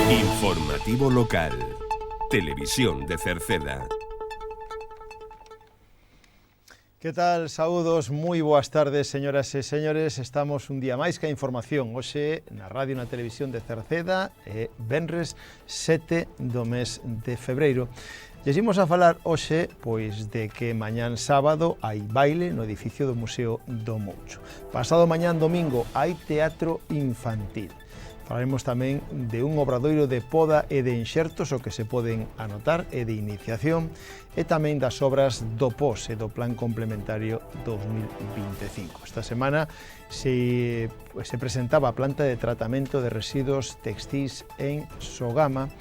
Informativo local. Televisión de Cerceda. Que tal? Saúdos, moi boas tardes, señoras e señores. Estamos un día máis que a información. Hoxe na radio e na televisión de Cerceda, venres 7 do mes de febreiro. E imos a falar hoxe pois de que mañán sábado hai baile no edificio do Museo do Moucho. Pasado mañán domingo hai teatro infantil. Falaremos tamén de un obradoiro de poda e de enxertos, o que se poden anotar, e de iniciación, e tamén das obras do POS e do Plan Complementario 2025. Esta semana se presentaba a planta de tratamento de residuos textís en Sogama,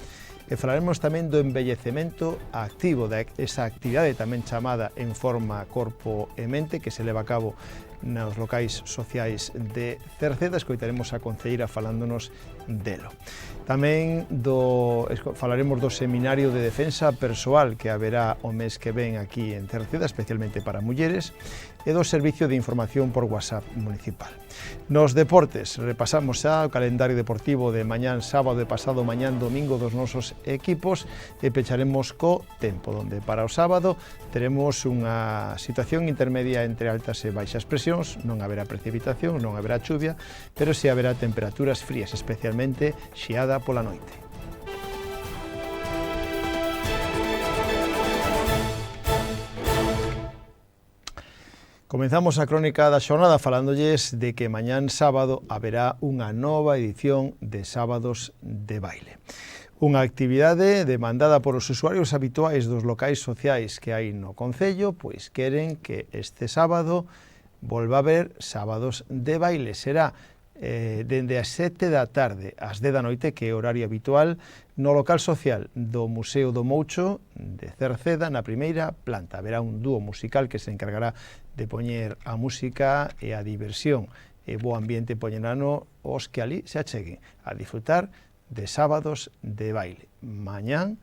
e falaremos tamén do envellecemento activo, esa actividade tamén chamada En Forma Corpo e Mente, que se leva a cabo nos locais sociais de Cerceda. Escoitaremos a concelleira falándonos delo. Tamén falaremos do seminario de defensa persoal que haberá o mes que ven aquí en Cerceda, especialmente para mulleres, e do servicio de información por WhatsApp municipal. Nos deportes, repasamos xa o calendario deportivo de mañán sábado e pasado mañán domingo dos nosos equipos e pecharemos co tempo, onde para o sábado teremos unha situación intermedia entre altas e baixas presións. Non haberá precipitación, non haberá chuvia, pero si haberá temperaturas frías, especialmente xiada pola noite. Comenzamos a crónica da xornada falándolles de que mañán sábado haberá unha nova edición de Sábados de Baile. Unha actividade demandada por os usuarios habituais dos locais sociais que hai no concello, pois queren que este sábado volva a haber Sábados de Baile. Será dende as 7 da tarde ás 10 da noite, que é horario habitual, no local social do Museo do Moucho de Cerceda, na primeira planta. Haberá un dúo musical que se encargará de poñer a música e a diversión e bo ambiente poñerano os que ali se acheguen a disfrutar de Sábados de Baile. Mañán,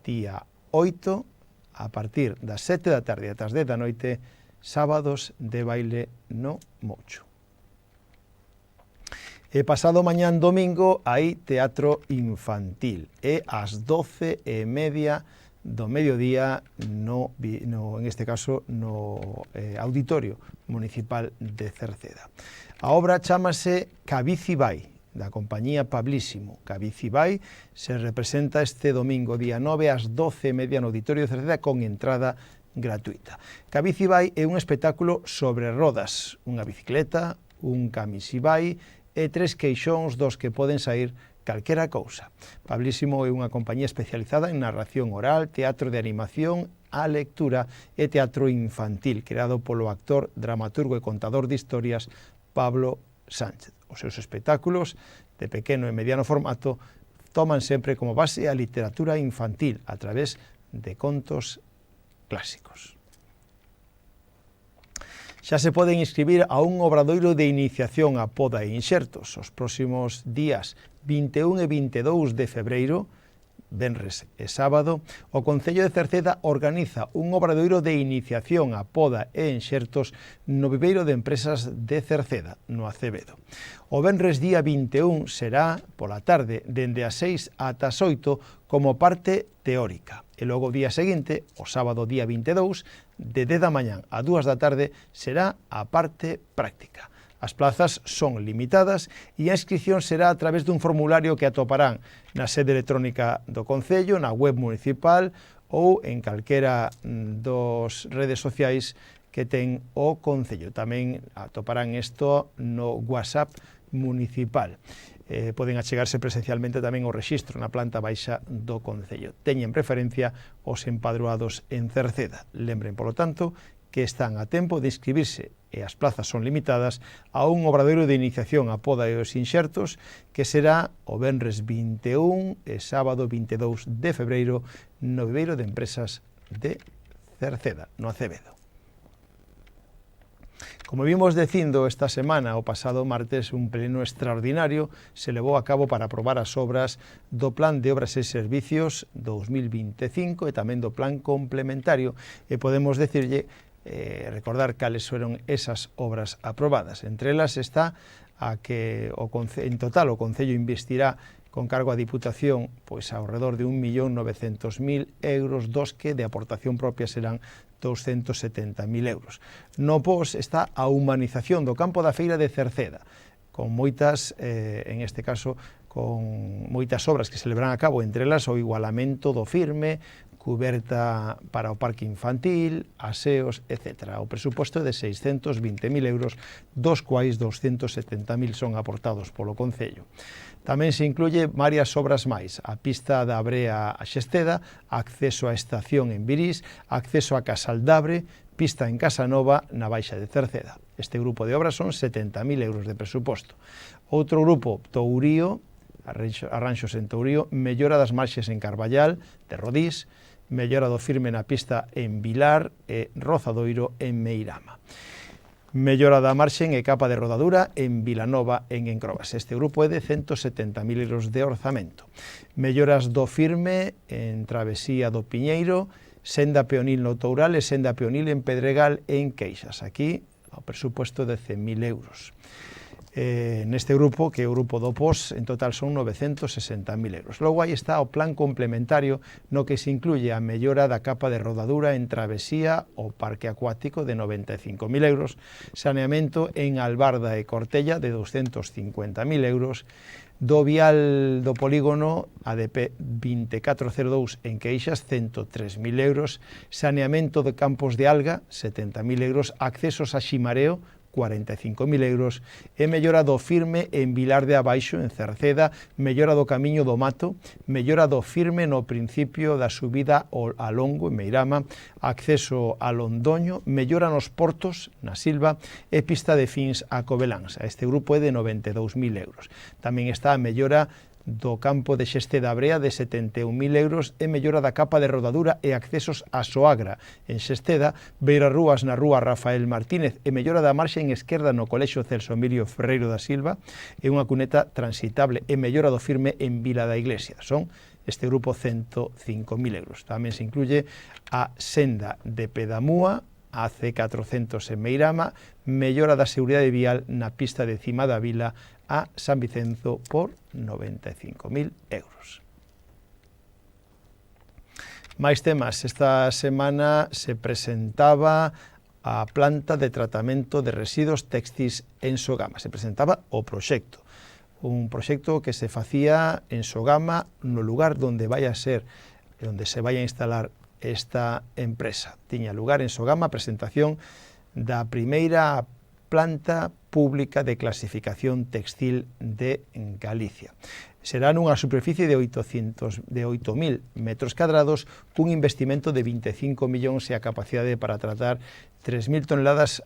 día 8, a partir das 7 da tarde ata as 10 da noite, Sábados de Baile no Moucho. E pasado mañán domingo hai teatro infantil e ás 12:30 do mediodía en este caso no Auditorio Municipal de Cerceda. A obra chámase Cabici Vai, da compañía Pablísimo. Cabici Vai se representa este domingo día 9 ás 12:30 no Auditorio de Cerceda con entrada gratuita. Cabici Vai é un espectáculo sobre rodas, unha bicicleta, un camisibai e 3 queixóns dos que poden sair calquera cousa. Pablísimo é unha compañía especializada en narración oral, teatro de animación, a lectura e teatro infantil, creado polo actor, dramaturgo e contador de historias Pablo Sánchez. Os seus espectáculos, de pequeno e mediano formato, toman sempre como base a literatura infantil a través de contos clásicos. Xa se poden inscribir a un obradoiro de iniciación a poda e inxertos. Os próximos días 21 e 22 de febreiro, venres e sábado, o Concello de Cerceda organiza un obradoiro de iniciación a poda e enxertos no viveiro de empresas de Cerceda, no Acevedo. O venres día 21 será pola tarde, dende as 6 ata as 8, como parte teórica. E logo o día seguinte, o sábado día 22, de 10 da mañán a 2 da tarde, será a parte práctica. As plazas son limitadas e a inscripción será a través dun formulario que atoparán na sede electrónica do Concello, na web municipal ou en calquera dos redes sociais que ten o Concello. Tamén atoparán isto no WhatsApp municipal. Poden achegarse presencialmente tamén ao rexistro na planta baixa do Concello. Teñen preferencia os empadroados en Cerceda. Lembren, polo tanto, que están a tempo de inscribirse, e as plazas son limitadas, a un obradoiro de iniciación a poda e os inxertos que será o venres 21 e sábado 22 de febreiro no viveiro de empresas de Cerceda, no Acevedo. Como vimos dicindo esta semana, o pasado martes, un pleno extraordinario se levou a cabo para aprobar as obras do Plan de Obras e Servicios 2025 e tamén do Plan Complementario, e podemos recordar cales foron esas obras aprobadas. Entre elas está a que en total o Concello investirá con cargo á Diputación, pois ao redor de 1.900.000 euros, dos que de aportación propia serán 270.000 euros. No pos está a humanización do campo da feira de Cerceda, con moitas, en este caso, con moitas obras que se levarán a cabo, entre elas o igualamento do firme, cuberta para o parque infantil, aseos, etc. O presuposto é de 620.000 euros, dos quais 270.000 son aportados polo Concello. Tamén se incluye varias obras máis: a pista da Brea a Xesteda, acceso á estación en Virís, acceso a Casaldabre, pista en Casanova na Baixa de Cerceda. Este grupo de obras son 70.000 euros de presuposto. Outro grupo, Tourío, arranxos en Tourío, mellora das marxes en Carballal, de Rodís, mellora do firme na pista en Vilar e Rozadoiro en Meirama. Mellora da marxe e capa de rodadura en Vilanova en Encrobas. Este grupo é de 170.000 euros de orzamento. Melloras do firme en Travesía do Piñeiro, senda peonil no Toural e senda peonil en Pedregal en Queixas. Aquí o presuposto de 100.000 euros. Neste grupo, que é o grupo do POS, en total son 960.000 euros. Logo aí está o plan complementario no que se incluye a mellora da capa de rodadura en Travesía o Parque Acuático de 95.000 euros, saneamento en Albarda e Cortella de 250.000 euros, do vial do polígono ADP 2402 en Queixas 103.000 euros, saneamento de campos de alga 70.000 euros, accesos a Ximareo 45.000 euros, e mellora do firme en Vilar de Abaixo, en Cerceda, mellora do camiño do Mato, mellora do firme no principio da subida a Longo, en Meirama, acceso a Londoño, mellora nos portos, na Silva, e pista de fins a Cobeláns. Este grupo é de 92.000 euros. Tamén está a mellora do campo de Xesteda Brea de 71.000 euros e mellora da capa de rodadura e accesos a Soagra en Xesteda, beirarrúas na rúa Rafael Martínez e mellora da marxe en esquerda no Colexio Celso Emilio Ferreiro da Silva e unha cuneta transitable e mellora do firme en Vila da Iglesia. Son este grupo 105.000 euros. Tamén se incluye a senda de Pedamúa, a C400 en Meirama, mellora da seguridade vial na pista de Cima da Vila a San Vicenzo por 95.000 euros. Máis temas. Esta semana se presentaba a planta de tratamento de residuos textis en Sogama. Se presentaba o proxecto. Un proxecto que se facía en Sogama, no lugar onde vai a ser, onde se vai a instalar esta empresa. Tiña lugar en Sogama a presentación da primeira planta pública de clasificación textil de Galicia. Será nunha superficie de 8.000 metros cadrados, cun investimento de 25 millóns e a capacidade para tratar 3.000 toneladas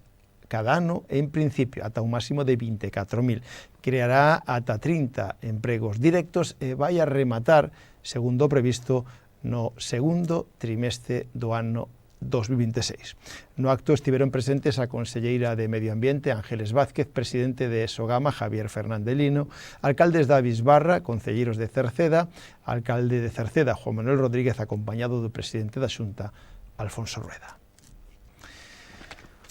cada ano, en principio, ata un máximo de 24.000. Creará ata 30 empregos directos e vai a rematar, segundo o previsto, no segundo trimestre do ano 2026. No acto estiveron presentes a conselleira de Medio Ambiente, Ángeles Vázquez, presidente de Sogama, Javier Fernández Lino, alcaldes da Bisbarra, concelleiros de Cerceda, alcalde de Cerceda, Juan Manuel Rodríguez, acompañado do presidente da Xunta, Alfonso Rueda.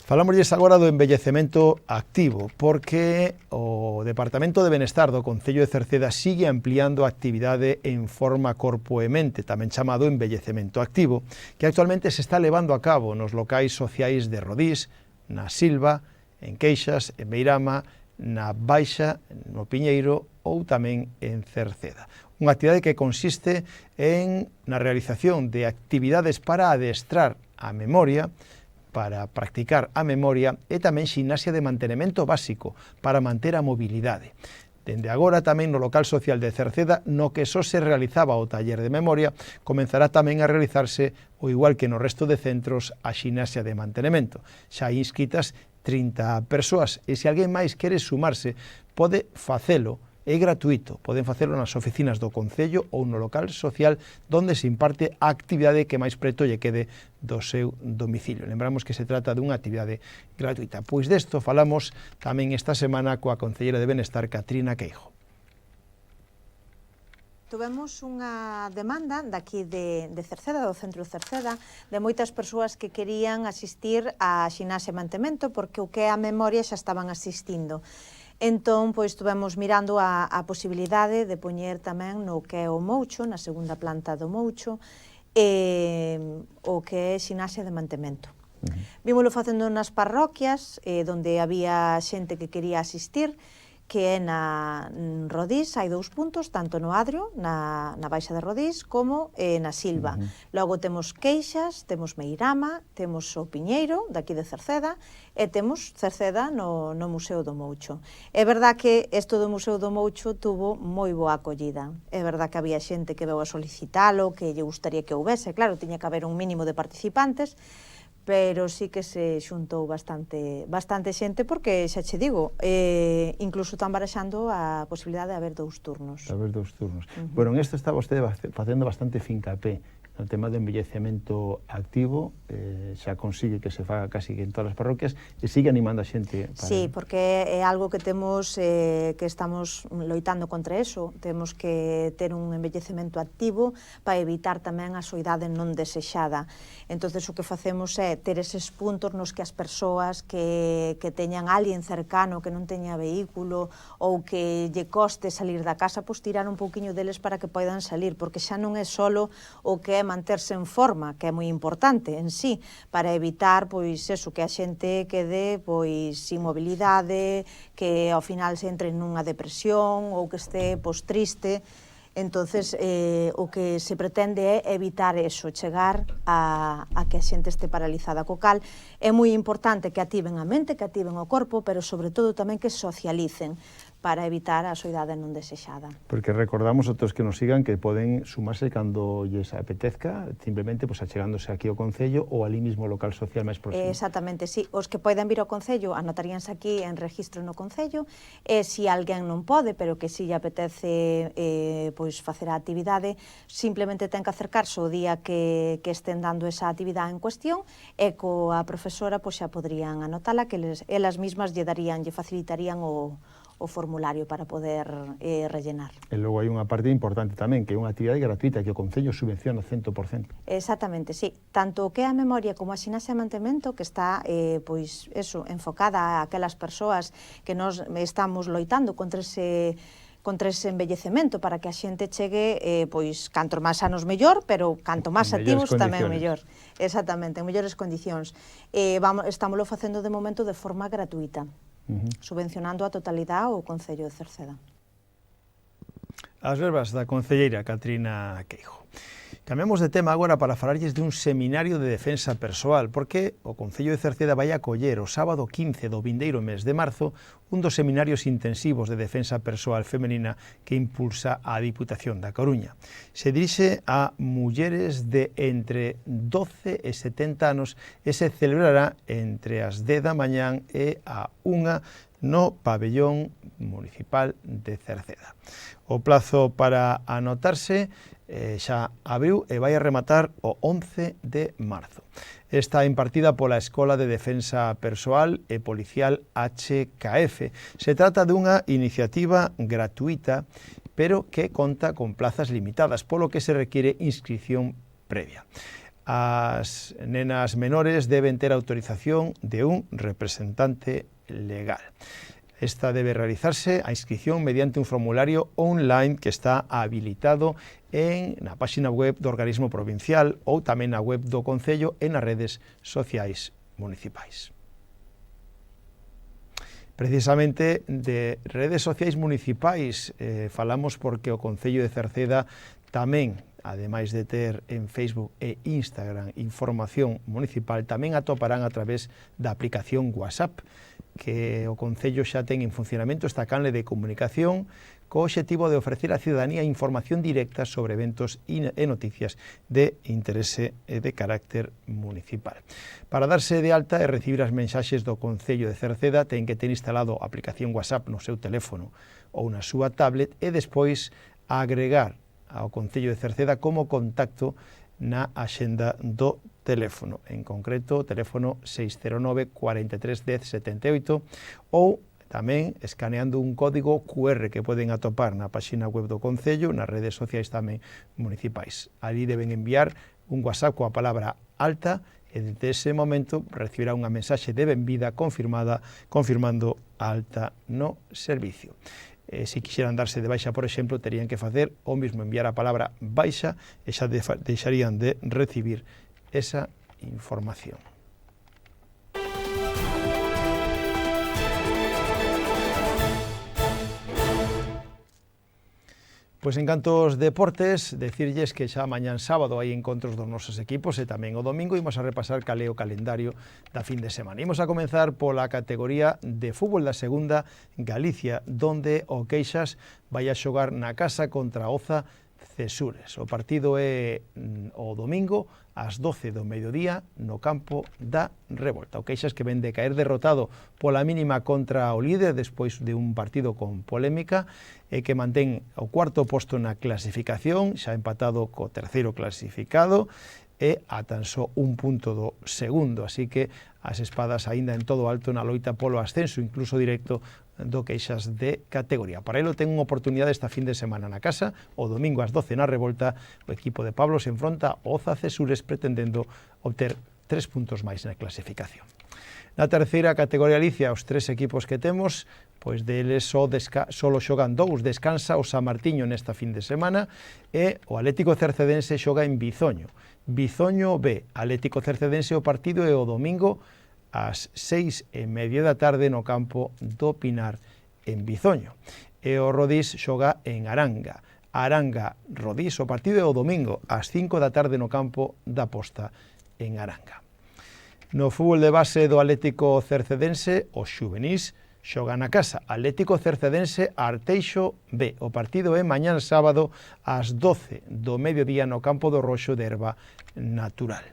Falámosles agora do envellecemento activo, porque o Departamento de Benestar do Concello de Cerceda sigue ampliando a actividade en forma corpo e mente, tamén chamado envellecemento activo, que actualmente se está levando a cabo nos locais sociais de Rodís, na Silva, en Queixas, en Meirama, na Baixa, no Piñeiro ou tamén en Cerceda. Unha actividade que consiste na realización de actividades para adestrar a memoria, para practicar a memoria e tamén ximnasia de mantenimento básico para manter a mobilidade. Dende agora tamén no local social de Cerceda, no que só se realizaba o taller de memoria, comenzará tamén a realizarse, o igual que no resto de centros, a ximnasia de mantenimento. Xa hai inscritas 30 persoas e se alguén máis quere sumarse, pode facelo. É gratuito, poden facelo nas oficinas do Concello ou no local social onde se imparte a actividade que máis preto lle quede do seu domicilio. Lembramos que se trata dunha actividade gratuita. Pois desto falamos tamén esta semana coa concelleira de Benestar, Catrina Queijo. Tuvemos unha demanda daqui de Cerceda, do centro de Cerceda, de moitas persoas que querían asistir a ximnasia e mantemento porque o que é a memoria xa estaban asistindo. Entón, pois, estuvemos mirando a posibilidade de poñer tamén no que é o Moucho, na segunda planta do Moucho, o que é ximnasia de mantemento. Vímolo facendo nas parroquias, onde había xente que quería asistir, que é na Rodís, hai 2 puntos, tanto no Adrio, na Baixa de Rodís, como na Silva. Logo temos Queixas, temos Meirama, temos o Piñeiro, daqui de Cerceda, e temos Cerceda no Museo do Moucho. É verdad que isto do Museo do Moucho tuvo moi boa acollida. É verdad que había xente que veu a solicitalo, que lle gustaría que houvese, claro, tiña que haber un mínimo de participantes, pero sí que se xuntou bastante xente, porque, xa che digo, incluso están baraxando a posibilidade de haber 2 turnos. De haber 2 turnos. Bueno, en isto está vostede facendo bastante fincapé no tema do envellecemento activo, xa consigue que se faga casi en todas as parroquias, e sigue animando a xente. Sí, porque é algo que temos, que estamos loitando contra eso. Temos que ter un envellecemento activo para evitar tamén a soidade non desexada. Entonces, o que facemos é ter eses puntos nos que as persoas que teñan alguén cercano, que non teña vehículo, ou que lle coste salir da casa, pois tirar un pouquiño deles para que poidan salir, porque xa non é solo o que é manterse en forma, que é moi importante en sí, para evitar, pois, eso, que a xente quede, pois, sin mobilidade, que ao final se entre nunha depresión, ou que este, pois, triste. Entonces, o que se pretende é evitar eso, chegar a que a xente este paralizada. Co cal, é moi importante que activen a mente, que activen o corpo, pero sobre todo tamén que socialicen, para evitar a soidade non desexada. Porque recordamos outros que nos sigan que poden sumarse cando lles apetezca, simplemente pues, achegándose aquí ao Concello ou ali mismo ao local social máis próximo. Exactamente, sí. Os que poden vir ao Concello anotaríanse aquí en registro no Concello, e se alguén non pode, pero que si lle apetece pois facer a actividade, simplemente ten que acercarse o día que estén dando esa actividade en cuestión, e coa profesora pois xa poderían anotala, que elas mismas lle facilitarían o formulario para poder rellenar. E logo hai unha parte importante tamén, que é unha actividade gratuita que o Concello subvenciona 100%. Exactamente, sí. Tanto o que é a memoria como a ximnasia de mantemento, que está pois eso, enfocada a aquelas persoas que nós estamos loitando contra ese envellecemento, para que a xente chegue, pois, canto máis anos mellor, pero canto máis activos tamén mellor. Exactamente, en mellores condicións. Estámoslo facendo de momento de forma gratuita, subvencionando a totalidade o Concello de Cerceda. As verbas da concelleira Catrina Queijo. Cambiamos de tema agora para falarlles dun seminario de defensa persoal, porque o Concello de Cerceda vai acoller o sábado 15 do vindeiro mes de marzo un dos seminarios intensivos de defensa persoal femenina que impulsa a Diputación da Coruña. Se dirixe a mulleres de entre 12 e 70 anos e se celebrará entre as 10 da mañán e a 1 no pabellón municipal de Cerceda. O plazo para anotarse xa abriu e vai a rematar o 11 de marzo. Está impartida pola Escola de Defensa Persoal e Policial HKF. Se trata dunha iniciativa gratuita, pero que conta con plazas limitadas, polo que se requiere inscripción previa. As nenas menores deben ter autorización de un representante legal. Esta debe realizarse a inscripción mediante un formulario online que está habilitado na página web do organismo provincial ou tamén na web do Concello e nas redes sociais municipais. Precisamente de redes sociais municipais falamos porque o Concello de Cerceda tamén, ademais de ter en Facebook e Instagram información municipal, tamén atoparán a través da aplicación WhatsApp, que o Concello xa ten en funcionamento esta canle de comunicación co obxectivo de ofrecer á ciudadanía información directa sobre eventos e noticias de interese e de carácter municipal. Para darse de alta e recibir as mensaxes do Concello de Cerceda, ten que ter instalado a aplicación WhatsApp no seu teléfono ou na súa tablet e despois agregar ao Concello de Cerceda como contacto na axenda do teléfono, en concreto o teléfono 609 43 10 78 ou tamén escaneando un código QR que poden atopar na página web do Concello, nas redes sociais tamén municipais. Ali deben enviar un WhatsApp coa palabra alta e desde ese momento recibirá unha mensaxe de benvida confirmando a alta no servicio. Se quixeran darse de baixa, por exemplo, terían que facer o mismo, enviar a palabra baixa e xa deixarían de recibir esa información. Pois en canto aos deportes, decirlles que xa mañán sábado hai encontros dos nosos equipos e tamén o domingo imos a repasar cal é o calendario da fin de semana. Imos a comenzar pola categoría de fútbol da segunda Galicia, donde o Queixas vai a xogar na casa contra Oza Cesures. O partido é o domingo ás 12 do mediodía no campo da Revolta. O Queixas que ven de caer derrotado pola mínima contra o líder despois de un partido con polémica e que mantén o cuarto posto na clasificación, xa empatado co terceiro clasificado e a tan só un punto do segundo, así que as espadas aínda en todo alto na loita polo ascenso, incluso directo do Queixas de categoría. Para elo ten unha oportunidade esta fin de semana na casa, o domingo ás 12 na Revolta, o equipo de Pablo se enfronta ao Oza Cesures pretendendo obter 3 puntos máis na clasificación. Na terceira categoría Galicia, os 3 equipos que temos, pois deles solo xogan 2, descansa o San Martiño nesta fin de semana e o Atlético Cercedense xoga en Bizoño. Bizoño B, Atlético Cercedense o partido é o domingo ás 6:30 da tarde no campo do Pinar en Bizoño. E o Rodís xoga en Aranga. Aranga Rodís, o partido é o domingo ás 5 da tarde no campo da Posta en Aranga. No fútbol de base do Atlético Cercedense, os xuvenís xogan na casa. Atlético Cercedense Arteixo B. O partido é mañán sábado ás 12 do mediodía no campo do Roxo de Herba Natural.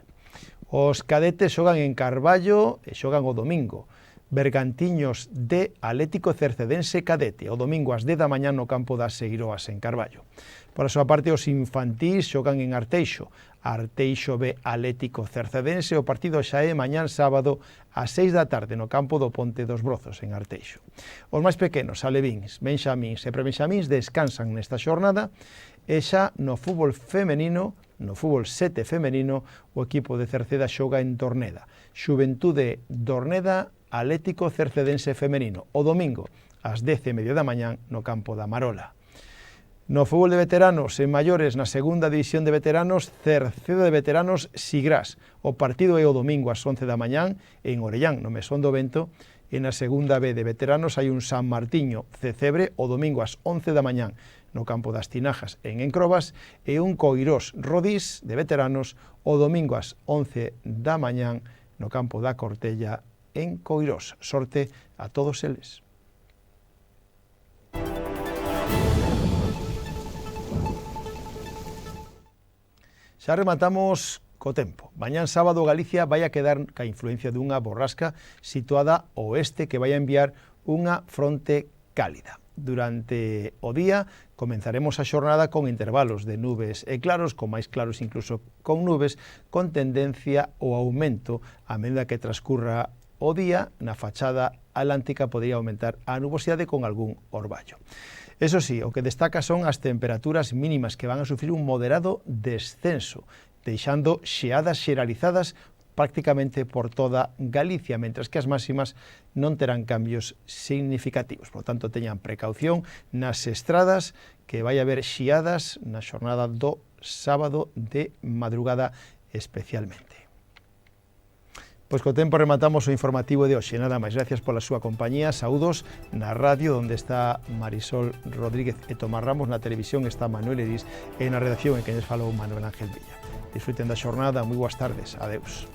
Os cadetes xogan en Carballo e xogan o domingo. Bergantiños de Atlético Cercedense Cadete, o domingo ás 10 da mañán no campo das Seiroas en Carballo. Por a súa parte, os infantís xogan en Arteixo. Arteixo B Atlético Cercedense, o partido xa é mañán sábado ás 6 da tarde no campo do Ponte dos Brozos en Arteixo. Os máis pequenos, alevíns, benxamíns e prebenxamíns descansan nesta xornada e xa no fútbol femenino, no fútbol 7 femenino, o equipo de Cerceda xoga en Torneda. Xuventude Dorneda, Atlético Cercedense femenino, o domingo ás 10:30 da mañán no campo da Marola. No fútbol de veteranos e maiores na segunda división de veteranos, Cerceda de veteranos Sigrás. O partido é o domingo ás 11 da mañán en Orellán, no Mesón do Vento, e na segunda B de veteranos hai un San Martiño Cecebre o domingo ás 11 da mañán no campo das Tinajas en Encrobas e un Coirós Rodís de veteranos o domingo ás 11 da mañán no campo da Cortella en Coirós. Sorte a todos eles. Xa rematamos co tempo. Mañán sábado Galicia vai a quedar ca influencia dunha borrasca situada ao oeste que vai a enviar unha fronte cálida. Durante o día comenzaremos a xornada con intervalos de nubes e claros, con máis claros incluso con nubes, con tendencia ao aumento a medida que transcurra o día. Na fachada atlántica podría aumentar a nubosidade con algún orballo. Eso sí, o que destaca son as temperaturas mínimas que van a sufrir un moderado descenso, deixando xeadas xeralizadas prácticamente por toda Galicia, mentras que as máximas non terán cambios significativos. Por tanto, teñan precaución nas estradas, que vai haber xiadas na xornada do sábado de madrugada especialmente. Pois co tempo rematamos o informativo de hoxe. Nada máis, gracias pola súa compañía. Saúdos na radio, onde está Marisol Rodríguez e Tomás Ramos. Na televisión está Manuel Edís e na redacción en que lles falou Manuel Ángel Villa. Disfruten da xornada, moi boas tardes. Adeus.